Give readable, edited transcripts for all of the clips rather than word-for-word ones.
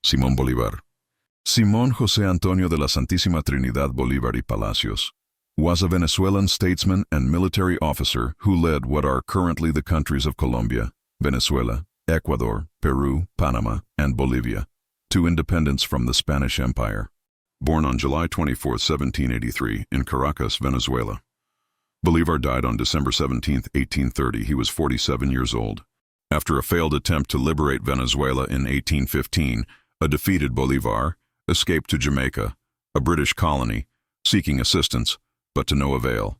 Simón Bolívar. Simón José Antonio de la Santísima Trinidad Bolívar y Palacios was a Venezuelan statesman and military officer who led what are currently the countries of Colombia, Venezuela, Ecuador, Peru, Panama, and Bolivia, to independence from the Spanish Empire. Born on July 24, 1783, in Caracas, Venezuela. Bolívar died on December 17, 1830. He was 47 years old. After a failed attempt to liberate Venezuela in 1815, a defeated Bolívar escaped to Jamaica, a British colony, seeking assistance, but to no avail.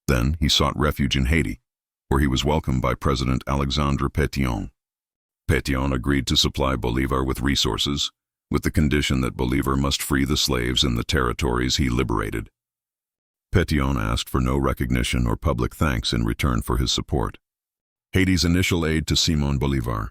Then he sought refuge in Haiti, where he was welcomed by President Alexandre Pétion. Pétion agreed to supply Bolívar with resources, with the condition that Bolívar must free the slaves in the territories he liberated. Pétion asked for no recognition or public thanks in return for his support. Haiti's initial aid to Simón Bolívar.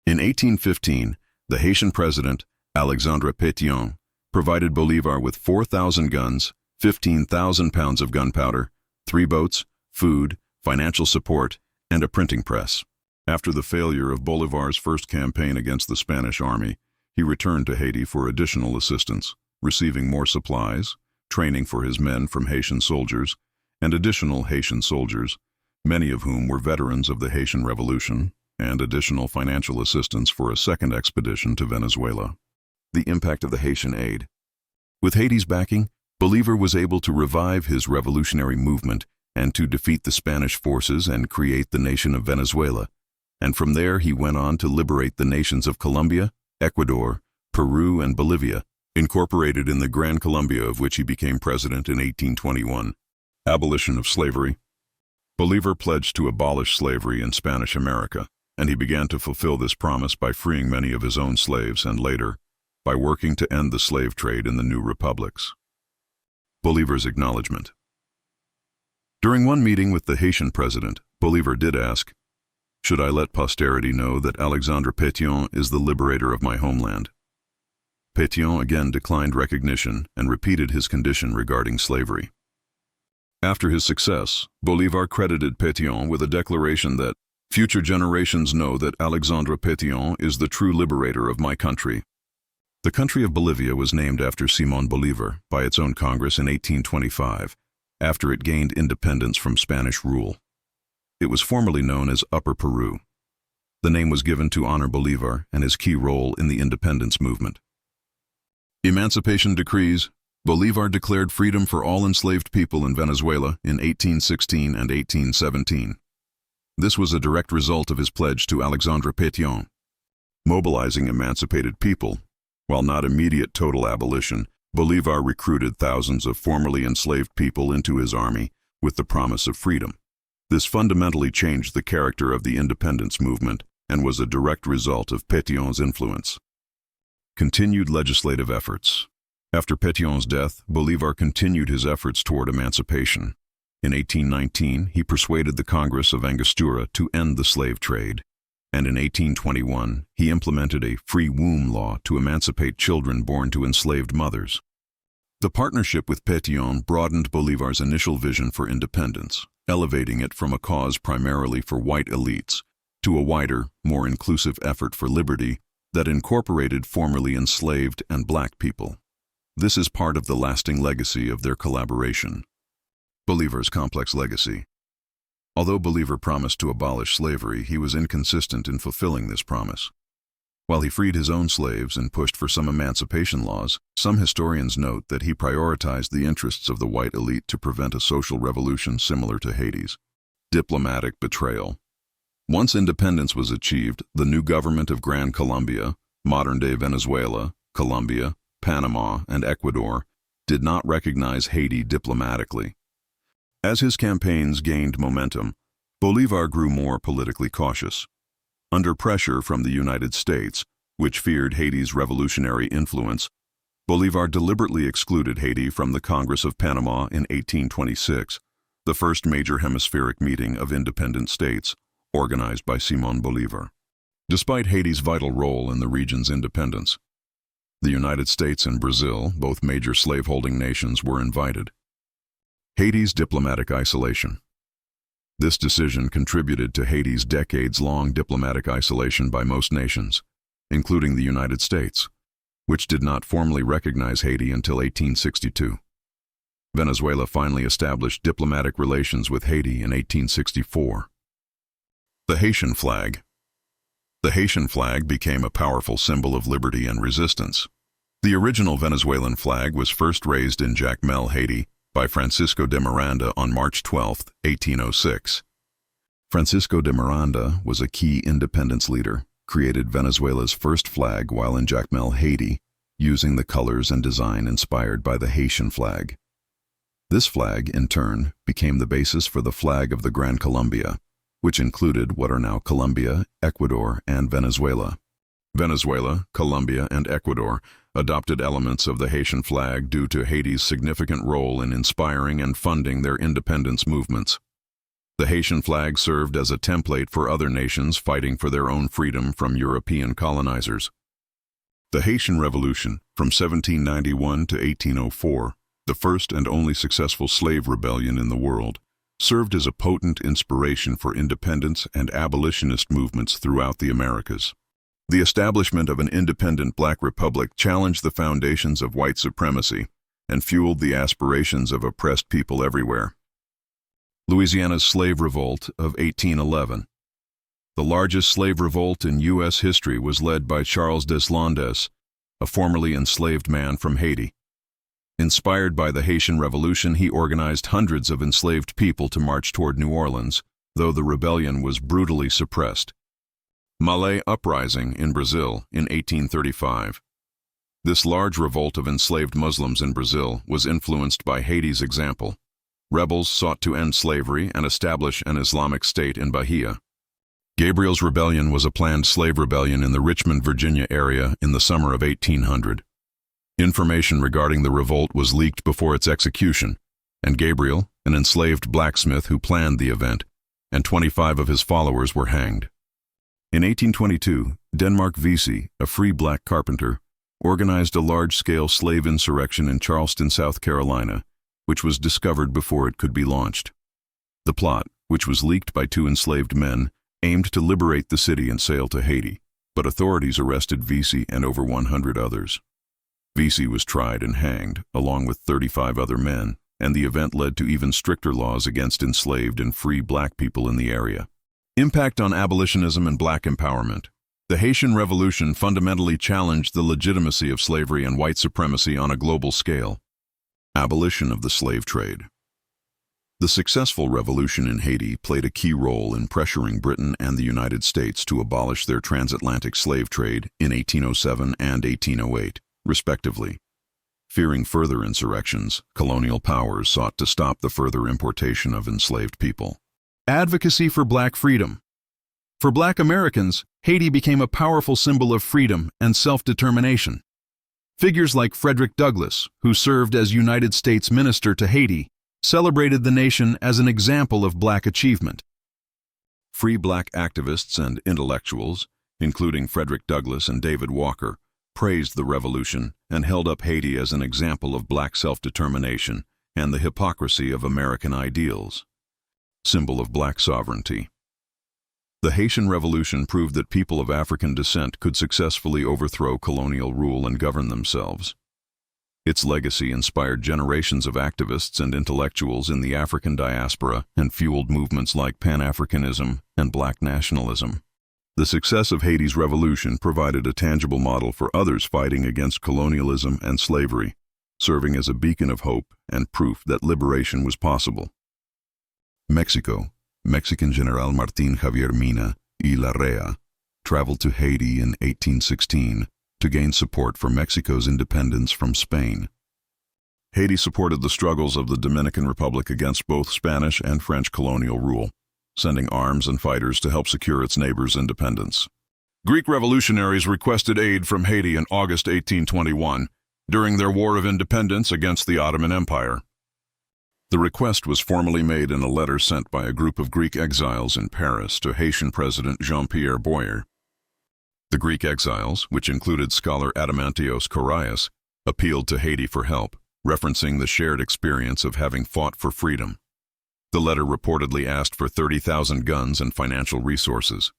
In 1815, the Haitian president, Alexandre Pétion, provided Bolívar with 4,000 guns, 15,000 pounds of gunpowder, 3 boats, food, financial support, and a printing press. After the failure of Bolívar's first campaign against the Spanish army, he returned to Haiti for additional assistance, receiving more supplies, training for his men from Haitian soldiers, and additional Haitian soldiers, many of whom were veterans of the Haitian Revolution, and additional financial assistance for a second expedition to Venezuela. The impact of the Haitian aid. With Haiti's backing, Bolívar was able to revive his revolutionary movement and to defeat the Spanish forces and create the nation of Venezuela, and from there he went on to liberate the nations of Colombia, Ecuador, Peru, and Bolivia, incorporated in the Gran Colombia, of which he became president in 1821. Abolition of slavery. Bolívar pledged to abolish slavery in Spanish America, and he began to fulfill this promise by freeing many of his own slaves and later, by working to end the slave trade in the new republics. Bolívar's acknowledgement. During one meeting with the Haitian president, Bolívar did ask, "Should I let posterity know that Alexandre Pétion is the liberator of my homeland?" Pétion again declined recognition and repeated his condition regarding slavery. After his success, Bolívar credited Pétion with a declaration that future generations know that Alexandre Pétion is the true liberator of my country. The country of Bolivia was named after Simón Bolívar by its own Congress in 1825, after it gained independence from Spanish rule. It was formerly known as Upper Peru. The name was given to honor Bolívar and his key role in the independence movement. Emancipation decrees. Bolívar declared freedom for all enslaved people in Venezuela in 1816 and 1817. This was a direct result of his pledge to Alexandre Pétion. Mobilizing emancipated people, while not immediate total abolition, Bolívar recruited thousands of formerly enslaved people into his army with the promise of freedom. This fundamentally changed the character of the independence movement and was a direct result of Pétion's influence. Continued legislative efforts. After Pétion's death, Bolívar continued his efforts toward emancipation. In 1819, he persuaded the Congress of Angostura to end the slave trade, and in 1821, he implemented a free womb law to emancipate children born to enslaved mothers. The partnership with Pétion broadened Bolívar's initial vision for independence, elevating it from a cause primarily for white elites to a wider, more inclusive effort for liberty that incorporated formerly enslaved and black people. This is part of the lasting legacy of their collaboration. Bolívar's complex legacy. Although Bolívar promised to abolish slavery, he was inconsistent in fulfilling this promise. While he freed his own slaves and pushed for some emancipation laws, some historians note that he prioritized the interests of the white elite to prevent a social revolution similar to Haiti's. Diplomatic betrayal. Once independence was achieved, the new government of Gran Colombia, modern-day Venezuela, Colombia, Panama, and Ecuador, did not recognize Haiti diplomatically. As his campaigns gained momentum, Bolívar grew more politically cautious. Under pressure from the United States, which feared Haiti's revolutionary influence, Bolívar deliberately excluded Haiti from the Congress of Panama in 1826, the first major hemispheric meeting of independent states, organized by Simón Bolívar. Despite Haiti's vital role in the region's independence, the United States and Brazil, both major slaveholding nations, were invited. Haiti's diplomatic isolation. This decision contributed to Haiti's decades-long diplomatic isolation by most nations, including the United States, which did not formally recognize Haiti until 1862. Venezuela finally established diplomatic relations with Haiti in 1864. The Haitian flag. The Haitian flag became a powerful symbol of liberty and resistance. The original Venezuelan flag was first raised in Jacmel, Haiti, by Francisco de Miranda on March 12, 1806. Francisco de Miranda was a key independence leader, created Venezuela's first flag while in Jacmel, Haiti, using the colors and design inspired by the Haitian flag. This flag, in turn, became the basis for the flag of the Gran Colombia, which included what are now Colombia, Ecuador, and Venezuela. Venezuela, Colombia, and Ecuador adopted elements of the Haitian flag due to Haiti's significant role in inspiring and funding their independence movements. The Haitian flag served as a template for other nations fighting for their own freedom from European colonizers. The Haitian Revolution, from 1791 to 1804, the first and only successful slave rebellion in the world, served as a potent inspiration for independence and abolitionist movements throughout the Americas. The establishment of an independent black republic challenged the foundations of white supremacy and fueled the aspirations of oppressed people everywhere. Louisiana's slave revolt of 1811. The largest slave revolt in U.S. history was led by Charles Deslandes, a formerly enslaved man from Haiti. Inspired by the Haitian Revolution, he organized hundreds of enslaved people to march toward New Orleans, though the rebellion was brutally suppressed. Malay Uprising in Brazil in 1835. This large revolt of enslaved Muslims in Brazil was influenced by Haiti's example. Rebels sought to end slavery and establish an Islamic state in Bahia. Gabriel's Rebellion was a planned slave rebellion in the Richmond, Virginia area in the summer of 1800. Information regarding the revolt was leaked before its execution, and Gabriel, an enslaved blacksmith who planned the event, and 25 of his followers were hanged. In 1822, Denmark Vesey, a free black carpenter, organized a large-scale slave insurrection in Charleston, South Carolina, which was discovered before it could be launched. The plot, which was leaked by 2 enslaved men, aimed to liberate the city and sail to Haiti, but authorities arrested Vesey and over 100 others. Vesey was tried and hanged, along with 35 other men, and the event led to even stricter laws against enslaved and free black people in the area. Impact on abolitionism and black empowerment. The Haitian Revolution fundamentally challenged the legitimacy of slavery and white supremacy on a global scale. Abolition of the slave trade. The successful revolution in Haiti played a key role in pressuring Britain and the United States to abolish their transatlantic slave trade in 1807 and 1808, respectively. Fearing further insurrections, colonial powers sought to stop the further importation of enslaved people. Advocacy for black freedom. For black Americans, Haiti became a powerful symbol of freedom and self-determination. Figures like Frederick Douglass, who served as United States Minister to Haiti, celebrated the nation as an example of black achievement. Free black activists and intellectuals, including Frederick Douglass and David Walker, praised the revolution and held up Haiti as an example of black self-determination and the hypocrisy of American ideals. Symbol of black sovereignty. The Haitian Revolution proved that people of African descent could successfully overthrow colonial rule and govern themselves. Its legacy inspired generations of activists and intellectuals in the African diaspora and fueled movements like Pan-Africanism and black nationalism. The success of Haiti's revolution provided a tangible model for others fighting against colonialism and slavery, serving as a beacon of hope and proof that liberation was possible. Mexico. Mexican General Martín Javier Mina y Larrea traveled to Haiti in 1816 to gain support for Mexico's independence from Spain. Haiti supported the struggles of the Dominican Republic against both Spanish and French colonial rule, sending arms and fighters to help secure its neighbors' independence. Greek revolutionaries requested aid from Haiti in August 1821 during their War of Independence against the Ottoman Empire. The request was formally made in a letter sent by a group of Greek exiles in Paris to Haitian President Jean-Pierre Boyer. The Greek exiles, which included scholar Adamantios Korais, appealed to Haiti for help, referencing the shared experience of having fought for freedom. The letter reportedly asked for 30,000 guns and financial resources.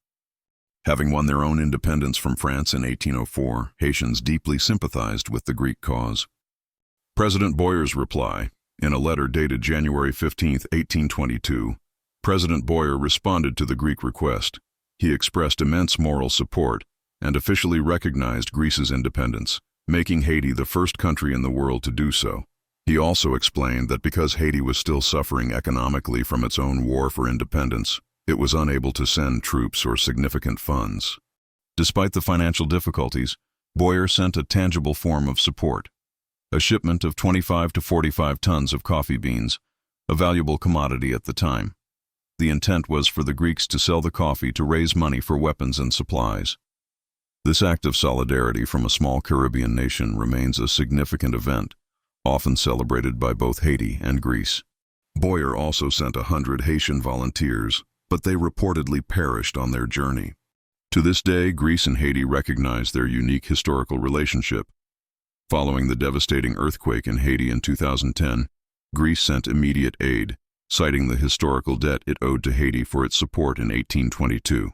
Having won their own independence from France in 1804, Haitians deeply sympathized with the Greek cause. President Boyer's reply, in a letter dated January 15, 1822, President Boyer responded to the Greek request. He expressed immense moral support and officially recognized Greece's independence, making Haiti the first country in the world to do so. He also explained that because Haiti was still suffering economically from its own war for independence, it was unable to send troops or significant funds. Despite the financial difficulties, Boyer sent a tangible form of support: a shipment of 25 to 45 tons of coffee beans, a valuable commodity at the time. The intent was for the Greeks to sell the coffee to raise money for weapons and supplies. This act of solidarity from a small Caribbean nation remains a significant event, often celebrated by both Haiti and Greece. Boyer also sent 100 Haitian volunteers, but they reportedly perished on their journey. To this day, Greece and Haiti recognize their unique historical relationship. Following the devastating earthquake in Haiti in 2010, Greece sent immediate aid, citing the historical debt it owed to Haiti for its support in 1822.